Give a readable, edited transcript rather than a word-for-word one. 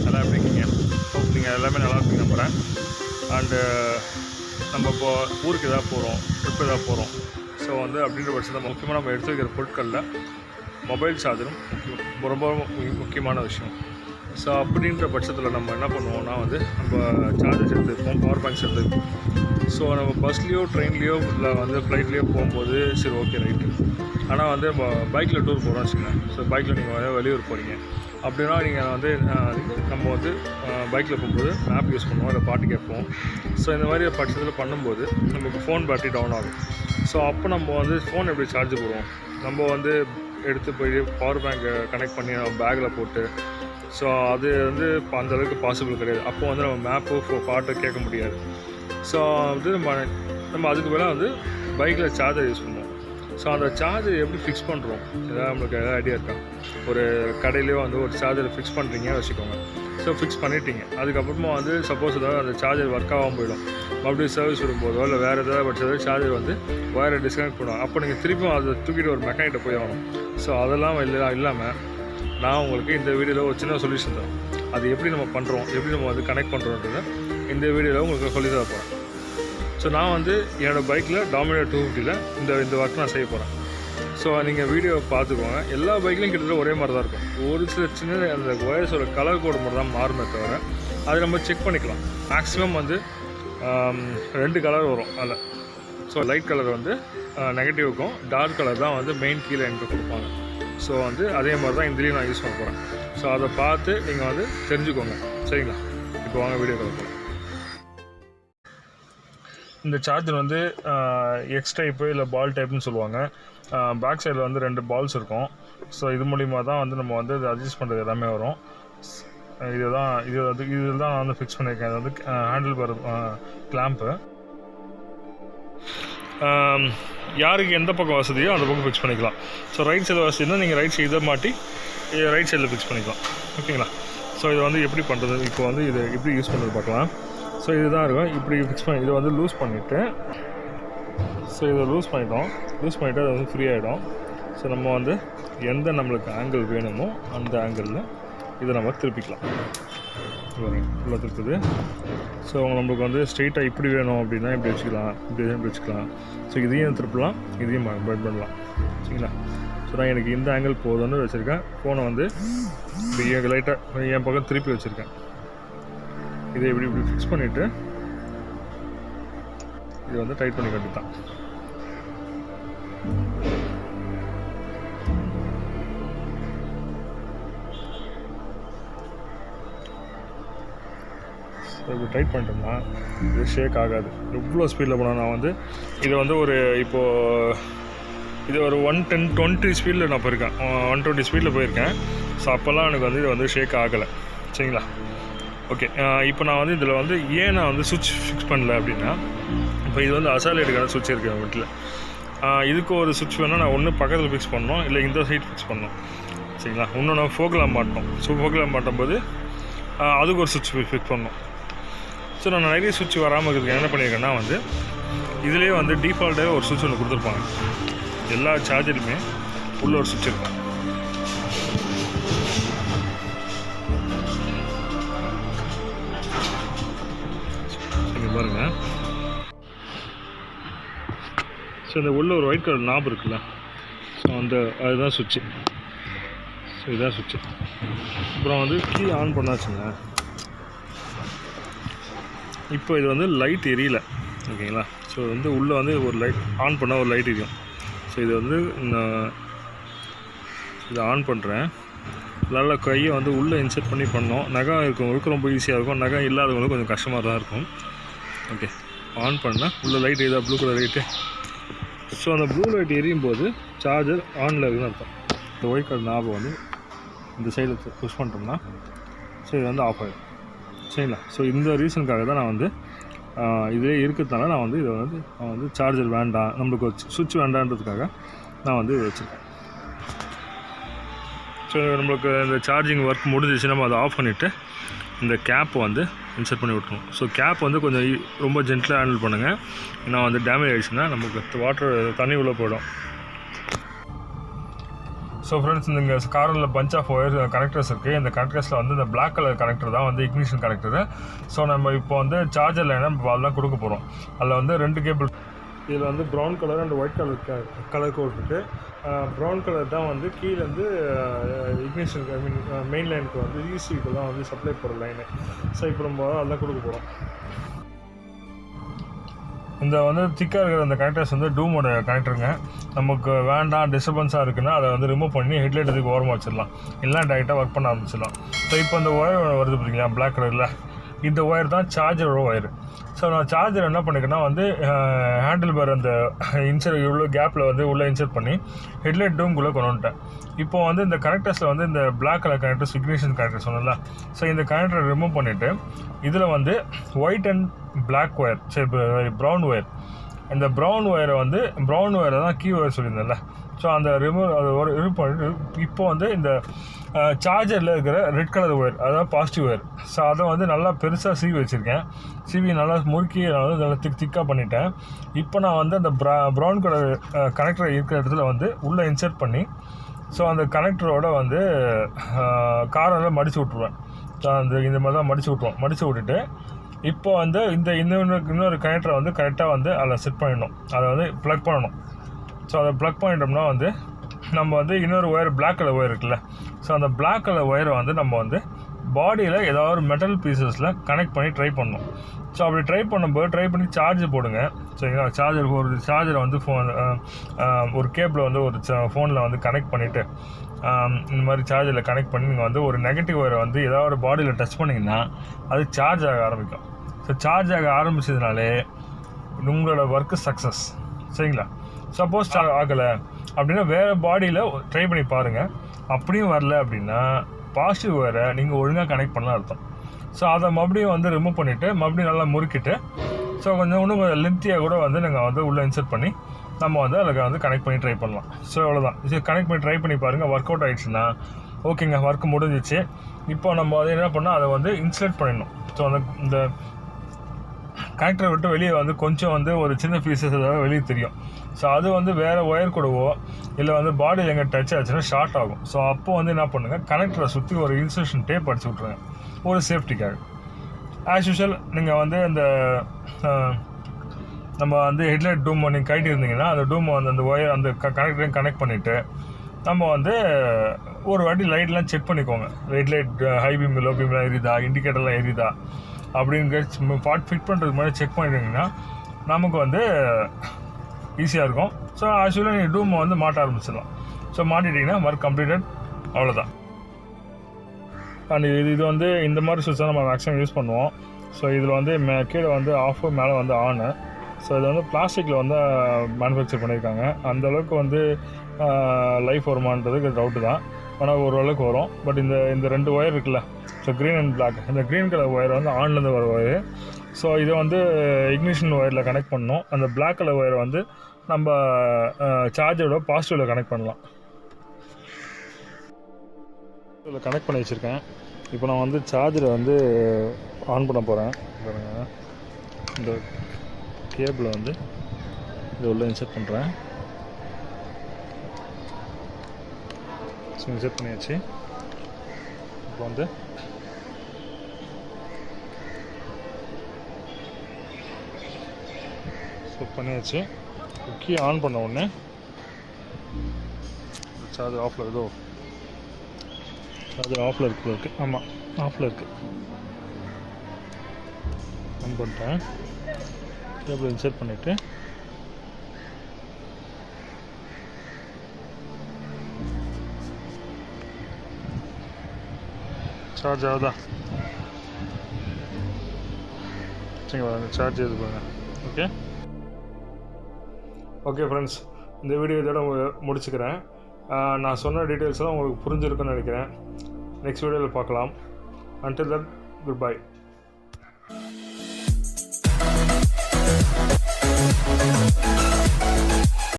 எல்லாம் எப்படி இருக்கீங்க? நீங்கள் எல்லாமே நல்லா இருப்பீங்க நம்புகிறேன். அண்டு நம்ம இப்போ ஊருக்கு எதாவது போகிறோம், ட்ரிப் எதாவது போகிறோம். ஸோ வந்து அப்படின்ற பட்சத்தில் முக்கியமாக நம்ம எடுத்து வைக்கிற பொருட்களில் மொபைல் சார்ஜரும் ரொம்ப முக்கியமான விஷயம். ஸோ அப்படின்ற பட்சத்தில் நம்ம என்ன பண்ணுவோம்னா வந்து நம்ம சார்ஜஸ் எடுத்துருப்போம், பவர் பேங்க்ஸ் எடுத்துருப்போம். ஸோ நம்ம பஸ்லேயோ ட்ரெயின்லேயோ இல்லை வந்து ஃப்ளைட்லேயோ போகும்போது சரி ஓகே ரைட்டு. ஆனால் வந்து நம்ம பைக்கில் டூர் போகிறோம்னு வச்சுக்கோங்க. ஸோ பைக்கில் நீங்கள் வந்து வெளியூர் போகிறீங்க அப்படின்னா நீங்கள் வந்து நம்ம வந்து பைக்கில் போகும்போது மேப் யூஸ் பண்ணுவோம், இல்லை பாட்டு கேட்போம். ஸோ இந்த மாதிரி பட்சத்தில் பண்ணும்போது நமக்கு ஃபோன் பேட்டரி டவுன் ஆகும். ஸோ அப்போ நம்ம வந்து ஃபோன் எப்படி சார்ஜ் போடுவோம்? நம்ம வந்து எடுத்து போய் பவர் பேங்கை கனெக்ட் பண்ணி நம்ம பேக்கில் போட்டு, ஸோ அது வந்து அந்தளவுக்கு பாசிபிள் கிடையாது. அப்போ வந்து நம்ம மேப்பு பாட்டு கேட்க முடியாது. ஸோ வந்து நம்ம அதுக்கு மேலே வந்து பைக்கில் சார்ஜர் யூஸ் பண்ணுவோம். ஸோ அந்த சார்ஜர் எப்படி ஃபிக்ஸ் பண்ணுறோம்? ஏதாவது நம்மளுக்கு எதாவது ஐடியா இருக்கா? ஒரு கடையிலையோ வந்து ஒரு சார்ஜரை ஃபிக்ஸ் பண்ணுறீங்க வச்சுக்கோங்க. ஸோ ஃபிக்ஸ் பண்ணிட்டீங்க. அதுக்கப்புறமா வந்து சப்போஸ் ஏதாவது அந்த சார்ஜர் ஒர்க் ஆகாமல் போயிடும், மறுபடியும் சர்வீஸ் விடும்போதோ இல்லை வேறு ஏதாவது பட்சத்தில் சார்ஜர் வந்து ஒயரை டிஸ்கனெக்ட் பண்ணுவோம். அப்போ நீங்கள் திருப்பியும் அதை தூக்கிட்டு ஒரு மெக்கானிக்கிட்ட போய் ஆகணும். ஸோ அதெல்லாம் இல்லாமல் நான் உங்களுக்கு இந்த வீடியோவில் ஒரு சின்ன சொல்யூஷன் தரேன். அது எப்படி நம்ம பண்ணுறோம், எப்படி நம்ம வந்து கனெக்ட் பண்ணுறோன்றதை இந்த வீடியோவில் உங்களுக்கு சொல்லி தர போகிறேன். ஸோ நான் வந்து என்னோடய பைக்கில் Dominar 250 இந்த ஒர்க் நான் செய்ய போகிறேன். ஸோ நீங்கள் வீடியோவை பார்த்துக்கோங்க. எல்லா பைக்லையும் கிட்டத்தட்ட ஒரே மாதிரி தான் இருக்கும். ஒரு சில சின்ன அந்த ஒயர்ஸோட கலர் கோடு மட்டும் தான் மாறுமே தவிர அதை நம்ம செக் பண்ணிக்கலாம். மேக்ஸிமம் வந்து 2 கலர் வரும் அதில். ஸோ லைட் கலர் வந்து நெகட்டிவ்க்கும், டார்க் கலர் தான் வந்து மெயின் கீழே எனக்கு கொடுப்பாங்க. ஸோ வந்து அதே மாதிரி தான் இதுலேயும் நான் யூஸ் பண்ண போகிறேன். ஸோ அதை பார்த்து நீங்கள் வந்து தெரிஞ்சுக்கோங்க, சரிங்களா? இப்போ வாங்க வீடியோ போகலாம். இந்த சார்ஜர் வந்து எக்ஸ் டைப்பு இல்லை பால் டைப்புன்னு சொல்லுவாங்க. பேக் சைடில் வந்து 2 பால்ஸ் இருக்கும். ஸோ இது மூலிமா தான் வந்து நம்ம வந்து இது அட்ஜஸ்ட் பண்ணுறது எல்லாமே வரும். இதில் தான் நான் வந்து ஃபிக்ஸ் பண்ணியிருக்கேன். இது வந்து ஹேண்டில் பார் கிளாம்ப்பு. யாருக்கு எந்த பக்கம் வசதியோ அந்த பக்கம் ஃபிக்ஸ் பண்ணிக்கலாம். ஸோ ரைட் சைடு வசதினா நீங்கள் ரைட் சைடு இதை மாட்டி ரைட் சைடில் ஃபிக்ஸ் பண்ணிக்கலாம், ஓகேங்களா? ஸோ இது வந்து எப்படி பண்ணுறது, இப்போ வந்து இது எப்படி யூஸ் பண்ணுறது பார்க்கலாம். ஸோ இதுதான் இருக்கும். இப்படி ஃபிக்ஸ் பண்ணி இதை வந்து லூஸ் பண்ணிவிட்டு, ஸோ இதை லூஸ் பண்ணிவிட்டு அது வந்து ஃப்ரீ ஆகிடும். ஸோ நம்ம வந்து எந்த நம்மளுக்கு ஆங்கிள் வேணுமோ அந்த ஆங்கிளில் இதை நம்ம திருப்பிக்கலாம். ஃபுல்லாக திருப்புது. ஸோ நம்மளுக்கு வந்து ஸ்ட்ரெயிட்டாக இப்படி வேணும் அப்படின்னா இப்படி வச்சுக்கலாம், இப்படி வச்சுக்கலாம். ஸோ இதையும் திருப்பலாம், இதையும் பெண்ட் பண்ணலாம், சரிங்களா? ஸோ நான் எனக்கு இந்த ஆங்கிள் போதும்னு வச்சுருக்கேன். ஃபோனை வந்து இப்படி லைட்டாக என் பக்கம் திருப்பி வச்சுருக்கேன். இதை இப்படி ஃபிக்ஸ் பண்ணிவிட்டு இது வந்து டைட் பண்ணி கட்டித்தான். இப்படி டைட் பண்ணிட்டோம்னா இது ஷேக் ஆகாது. எவ்வளோ ஸ்பீடில் போனால் நான் வந்து இதை வந்து இப்போது இது ஒரு 120 ஸ்பீடில் நான் போயிருக்கேன். 120 ஸ்பீடில் போயிருக்கேன். ஸோ அப்போல்லாம் எனக்கு வந்து இது வந்து ஷேக் ஆகலை, சரிங்களா? ஓகே, இப்போ நான் வந்து இதில் வந்து ஏன் நான் வந்து சுவிட்ச் ஃபிக்ஸ் பண்ணல அப்படின்னா, இப்போ இது வந்து அசாலேட்டுக்கான சுவிட்ச் இருக்குது வீட்டில். இதுக்கு ஒரு சுவிட்ச் வேணால் நான் ஒன்று பக்கத்தில் ஃபிக்ஸ் பண்ணணும், இல்லை இந்த சைட் ஃபிக்ஸ் பண்ணணும், சரிங்களா? இன்னும் நான் ஃபோக்கில் மாட்டோம். ஸோ ஃபோக்கில் மாட்டும்போது அதுக்கு ஒரு சுவிட்ச் ஃபிக்ஸ் பண்ணணும். ஸோ நான் நிறைய சுவிட்ச் வராமல் இருக்கிறதுக்கு என்ன பண்ணியிருக்கேன்னா வந்து இதிலே வந்து டிஃபால்ட்டாக ஒரு சுவிட்ச் ஒன்று கொடுத்துருப்பாங்க. எல்லா சார்ஜருமே உள்ள ஒரு சுவிட்ச் இருக்கும். பாருங்கள். ஸோ இந்த உள்ள ஒரு ஒயிட் கலர் நாப் இருக்குல்ல, ஸோ அதுதான் சுவிட்சு. ஸோ இதுதான் சுவிட்சு. அப்புறம் வந்து கீ ஆன் பண்ணாச்சுங்க. இப்போ இது வந்து லைட் எரியல, ஓகேங்களா? ஸோ வந்து உள்ளே வந்து ஒரு லைட் ஆன் பண்ணால் ஒரு லைட் எரியும். ஸோ இது வந்து இதை ஆன் பண்ணுறேன். நல்லா கையை வந்து உள்ளே இன்செர்ட் பண்ணி பண்ணோம். நகம் இருக்கவங்களுக்கு ரொம்ப ஈஸியாக இருக்கும், நகம் இல்லாதவங்களுக்கு கொஞ்சம் கஷ்டமாக தான் இருக்கும். ஓகே, ஆன் பண்ணால் உள்ள லைட் எரியுதா, ப்ளூ கலர் லைட்டு. ஸோ அந்த ப்ளூ லைட் எரியும் போது சார்ஜர் ஆனில் இருக்குன்னு அர்த்தம். இந்த ஒயிட் கலர் ஞாபகம் வந்து இந்த சைடில் புஷ் பண்ணிட்டோம்னா ஸோ இது வந்து ஆஃப் ஆகிடும், சரிங்களா? ஸோ இந்த ரீசனுக்காக தான் நான் வந்து இதே இருக்கிறதுனால நான் வந்து சார்ஜர் வேண்டாம், நம்மளுக்கு ஒரு சுவிட்ச் வேண்டான்றதுக்காக நான் வந்து வச்சுருக்கேன். ஸோ நம்மளுக்கு இந்த சார்ஜிங் ஒர்க் முடிஞ்சிச்சு, நம்ம அதை ஆஃப் பண்ணிவிட்டு இந்த கேப் வந்து இன்சர்ட் பண்ணி விட்டுருணும். ஸோ கேப் வந்து கொஞ்சம் ரொம்ப ஜென்டலாக ஹேண்டில் பண்ணுங்கள். ஏன்னா வந்து டேமேஜ் ஆகிடுச்சுன்னா நமக்கு தண்ணி உள்ளே போயிடும். ஸோ ஃப்ரெண்ட்ஸ் இந்த காரில் பஞ்ச் ஆஃப் ஒயர் கனெக்டர்ஸ் இருக்குது. இந்த கனெக்டர்ஸில் வந்து இந்த பிளாக் கலர் கனெக்டர் தான் வந்து இக்னிஷன் கனெக்டரு. ஸோ நம்ம இப்போ வந்து சார்ஜர் லைனை அதெல்லாம் கொடுக்க போகிறோம். அதில் வந்து 2 கேபிள். இதில் வந்து brown colour and white colour code இருக்குது. ப்ரௌன் கலர் தான் வந்து கீழேருந்து இக்னிஷன் மெயின் லைனுக்கு வந்து ஈசிக்கு தான் வந்து சப்ளை போகிற லைனு. ஸோ இப்போ நம்ம அதெல்லாம் கொடுக்க போகிறோம். இந்த வந்து திக்காக இருக்கிற அந்த கனெக்டர்ஸ் வந்து டூமோட கனெக்டருங்க. நமக்கு வேண்டாம் டிஸ்டர்பன்ஸாக இருக்குன்னா அதை வந்து ரிமூவ் பண்ணி ஹெட்லைட் இதுக்கு ஓரமாக வச்சிடலாம், இல்லைனா டைரெக்டாக ஒர்க் பண்ண ஆரம்பிச்சிடலாம். ஸோ இப்போ அந்த ஒயர் வருது பார்த்தீங்களா பிளாக் கலரில், இந்த ஒயர் தான் சார்ஜரோட ஒயர். ஸோ நான் சார்ஜர் என்ன பண்ணிக்கன்னா வந்து ஹேண்டில் பார் அந்த இன்சர் இவ்வளோ கேப்பில் வந்து உள்ளே இன்சர்ட் பண்ணி ஹெட்லைட் டூம்குள்ளே கொண்டு வந்துட்டேன். இப்போ வந்து இந்த கனெக்டர்ஸில் வந்து இந்த black colour connectors ignition connector சொன்னல. ஸோ இந்த கனெக்டரை ரிமூவ் பண்ணிவிட்டு இதில் வந்து ஒயிட் அண்ட் பிளாக் ஒயர், சரி ப்ரௌன் ஒயர், இந்த ப்ரௌன் ஒயரை வந்து ப்ரௌன் ஒயரை தான் கீ ஒயர் சொல்லியிருந்தேன்ல. ஸோ அந்த ரிமூவ் பண்ணிட்டு இப்போ வந்து இந்த சார்ஜரில் இருக்கிற ரெட் கலர் ஒயர், அதாவது பாசிட்டிவ் ஒயர், ஸோ அதை வந்து நல்லா பெருசாக சீவி வச்சுருக்கேன். சீவி நல்லா முறுக்கி நான் வந்து நல்லா திக்காக பண்ணிட்டேன். இப்போ நான் வந்து அந்த ப்ரௌன் கலர் கனெக்டர் இருக்கிற இடத்துல வந்து உள்ளே இன்சர்ட் பண்ணி ஸோ அந்த கனெக்டரோட வந்து காரில் மடித்து விட்ருவேன். ஸோ இந்த மாதிரி தான் மடித்து விட்டுட்டு இப்போ வந்து இந்த இன்னொரு கனெக்டரை வந்து கரெக்டாக வந்து அதில் செட் பண்ணிடணும், அதை வந்து ப்ளக் பண்ணணும். ஸோ அதை ப்ளக் பண்ணிட்டோம்னா வந்து நம்ம வந்து இன்னொரு ஒயர் பிளாக் கலர் ஒயர் இருக்குல்ல, ஸோ அந்த பிளாக் கலர் ஒயரை வந்து நம்ம வந்து பாடியில் ஏதாவது ஒரு மெட்டல் பீசஸில் கனெக்ட் பண்ணி ட்ரை பண்ணணும். ஸோ அப்படி ட்ரை பண்ணி சார்ஜ் போடுங்க. சரிங்களா, ஒரு சார்ஜரை வந்து ஒரு கேபிள் வந்து ஒரு ஃபோனில் வந்து கனெக்ட் பண்ணிவிட்டு இந்த மாதிரி சார்ஜரில் கனெக்ட் பண்ணி நீங்கள் வந்து ஒரு நெகட்டிவ் ஒயரை வந்து ஏதாவது ஒரு பாடியில் டச் பண்ணிங்கன்னா அது சார்ஜ் ஆக ஆரம்பிக்கும். ஸோ சார்ஜ் ஆக ஆரம்பிச்சதுனாலே உங்களோட ஒர்க்கு சக்ஸஸ். சரிங்களா, சப்போஸ் ஆகலை அப்படின்னா வேறு பாடியில் ட்ரை பண்ணி பாருங்கள். அப்படியும் வரல அப்படின்னா பாசிட்டிவ் ஒயரை நீங்கள் ஒழுங்காக கனெக்ட் பண்ணலாம் அர்த்தம். ஸோ அதை மறுபடியும் வந்து ரிமூவ் பண்ணிவிட்டு மறுபடியும் நல்லா முறுக்கிட்டு ஸோ இன்னும் கொஞ்சம் லென்த்தியாக கூட வந்து நீங்கள் வந்து உள்ளே இன்சர்ட் பண்ணி நம்ம வந்து அதில் வந்து கனெக்ட் பண்ணி ட்ரை பண்ணலாம். ஸோ அவ்வளோதான். இது கனெக்ட் பண்ணி ட்ரை பண்ணி பாருங்கள். ஒர்க் அவுட் ஆகிடுச்சுன்னா ஓகேங்க, ஒர்க் முடிஞ்சிச்சு. இப்போ நம்ம அதை என்ன பண்ணால் அதை வந்து இன்சுலேட் பண்ணிடணும். ஸோ இந்த கனெக்டரை விட்டு வெளியே வந்து கொஞ்சம் வந்து ஒரு சின்ன பீசஸ் ஏதாவது வெளியே தெரியும். ஸோ அது வந்து வேறு ஒயர் கூடவோ இல்லை வந்து பாடியில் எங்கே டச் ஆச்சுன்னா ஷார்ட் ஆகும். ஸோ அப்போ வந்து என்ன பண்ணுங்கள், கனெக்டரை சுற்றி ஒரு இன்சுலேஷன் டேப் அடிச்சு விட்ருங்க ஒரு சேஃப்டிக்காக. ஆஸ் யூஷுவல் நீங்கள் வந்து இந்த நம்ம வந்து ஹெட்லைட் டூம் நீங்கள் கைட்டு இருந்தீங்கன்னா அந்த டூமை வந்து அந்த ஒயர் அந்த கனெக்டரையும் கனெக்ட் பண்ணிவிட்டு நம்ம வந்து ஒரு வாட்டி லைட்லாம் செக் பண்ணிக்கோங்க. ஹெட்லைட் ஹை பீம் லோ பீம்லாம் எரியுதா, இண்டிகேட்டர்லாம் எரியுதா அப்படிங்கிற ஃபிட் பண்ணுறதுக்கு முன்னாடி செக் பண்ணிட்டீங்கன்னா நமக்கு வந்து ஈஸியாக இருக்கும். ஸோ ஆக்சுவலாக நீங்கள் டூமை வந்து மாட்ட ஆரம்பிச்சிடலாம். ஸோ மாட்டிட்டிங்கன்னா ஒர்க் கம்ப்ளீட்டட், அவ்வளோதான். அண்ட் இது வந்து இந்த மாதிரி சுவிட்ச் தான் நம்ம மேக்ஸிமம் யூஸ் பண்ணுவோம். ஸோ இதில் வந்து கீழே வந்து ஆஃபு, மேலே வந்து ஆனு. ஸோ இது வந்து பிளாஸ்டிக்கில் வந்து மேனுஃபேக்சர் பண்ணியிருக்காங்க. அந்தளவுக்கு வந்து லைஃப் வருமானதுக்கு டவுட்டு தான், ஆனால் ஓரளவுக்கு வரும். பட் இந்த 2 ஒயர் இருக்குல்ல, ஸோ க்ரீன் அண்ட் பிளாக், இந்த க்ரீன் கலர் ஒயர் வந்து ஆன்லேருந்து வர ஒயர். ஸோ இதை வந்து இக்னிஷன் ஒயரில் கனெக்ட் பண்ணணும். அந்த பிளாக் கலர் ஒயரை வந்து நம்ம சார்ஜரோட பாசிட்டிவில் கனெக்ட் பண்ணலாம். இதில் கனெக்ட் பண்ணி வச்சுருக்கேன். இப்போ நான் வந்து சார்ஜரை வந்து ஆன் பண்ண போகிறேன். இந்த கேபிளை வந்து இது உள்ள இன்சர்ட் பண்ணுறேன். ஸோ இன்சர்ட் பண்ணியாச்சு. இப்போ வந்து பண்ணியாச்சு. கீ ஆன் பண்ண உடனே சார்ஜர் ஆஃபில் ஏதோ சார்ஜர் ஆஃபில் இருக்குது. ஆமாம், ஆஃபில் இருக்குது. ஆன் பண்ணிட்டேன். கேபிள் இன்சர்ட் பண்ணிவிட்டு சார்ஜ் ஆகுதா? சரிங்களா, சார்ஜ் இது பாருங்க. ஓகே ஃப்ரெண்ட்ஸ், இந்த வீடியோ இதோட முடிச்சுக்கிறேன். நான் சொன்ன டீட்டெயில்ஸ்லாம் உங்களுக்கு புரிஞ்சிருக்குன்னு நினைக்கிறேன். நெக்ஸ்ட் வீடியோவில் பார்க்கலாம். Until then, goodbye.